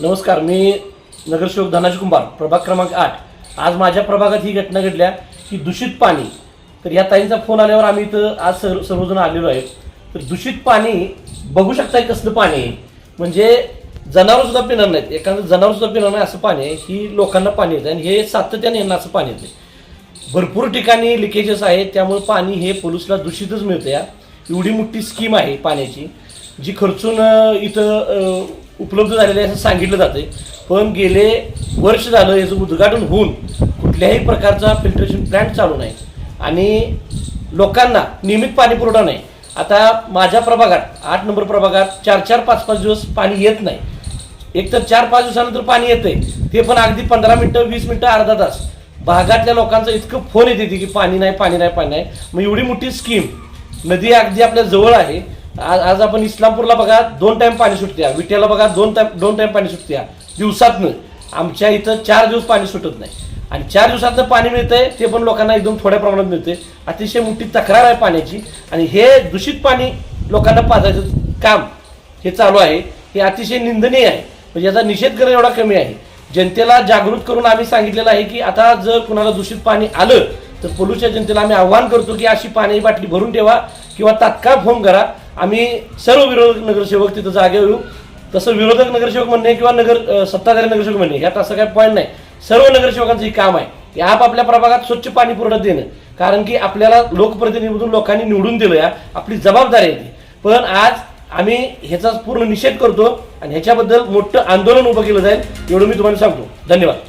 नमस्कार, मी नगरसेवक धनाजी कुंभार, प्रभाग क्रमांक 8। आज माझ्या प्रभागात ही घटना घडल्या की दूषित पाणी। तर या ताईंचा फोन आल्यावर आम्ही इथं आज सर्वजण आलेलो आहे। तर दूषित पाणी बघू शकताय कसलं पाणी आहे, म्हणजे जनावर सुद्धा पिणार नाहीत, एखादं जनावर सुद्धा पिणार नाही असं पाणी आहे की लोकांना पाणी येतं आणि हे सातत्याने यांना असं पाणी येतं। भरपूर ठिकाणी लिकेजेस आहेत, त्यामुळे पाणी हे पोल्यूसला दूषितच मिळतं। एवढी मोठी स्कीम आहे पाण्याची जी खर्चून इथं उपलब्ध झालेले असं सांगितलं जाते, पण गेले वर्ष झालं याचं उद्घाटन होऊन कुठल्याही प्रकारचा फिल्ट्रेशन प्लांट चालू नाही आणि लोकांना नियमित पाणी पुरवठा नाही। आता माझ्या प्रभागात 8 नंबर प्रभागात 4-4, 5-5 दिवस पाणी येत नाही। एक तर 4-5 दिवसानंतर पाणी येते, ते पण अगदी 15 मिनिटं, 20 मिनिटं, अर्धा तास। भागातल्या लोकांचं इतकं फोन येते की पाणी नाही, पाणी नाही, पाणी नाही। मग एवढी मोठी स्कीम, नदी अगदी आपल्या जवळ आहे। आज आपण इस्लामपूरला बघा 2 टाइम पाणी सुटत्या, विट्याला बघा 2 टाइम पाणी सुटत्या दिवसातनं। आमच्या इथं 4 दिवस पाणी सुटत नाही आणि 4 दिवसातनं पाणी मिळतंय, ते पण लोकांना एकदम थोड्या प्रमाणात मिळते। अतिशय मोठी तक्रार आहे पाण्याची आणि हे दूषित पाणी लोकांना पाजायचं काम हे चालू आहे, हे अतिशय निंदनीय आहे। म्हणजे याचा निषेध करणं एवढा कमी आहे। जनतेला जागृत करून आम्ही सांगितलेलं आहे की आता जर कुणाला दूषित पाणी आलं तर पोल्यूच्या जनतेला आम्ही आव्हान करतो की अशी पाण्याची बाटली भरून ठेवा किंवा तात्काळ फोन करा। आम्ही सर्व विरोधक नगरसेवक तिथं जागे येऊ। तसं विरोधक नगरसेवक म्हणणे किंवा सत्ताधारी नगरसेवक म्हणणे यात असं काही पॉईंट नाही। सर्व नगरसेवकांचं हे काम आहे की आपल्या प्रभागात स्वच्छ पाणी पुरवठा देणं, कारण की आपल्याला लोकप्रतिनिधीमधून लोकांनी निवडून दिलं, आपली जबाबदारी आहे। पण आज आम्ही ह्याचा पूर्ण निषेध करतो आणि ह्याच्याबद्दल मोठं आंदोलन उभं केलं जाईल, एवढं मी तुम्हाला सांगतो। धन्यवाद।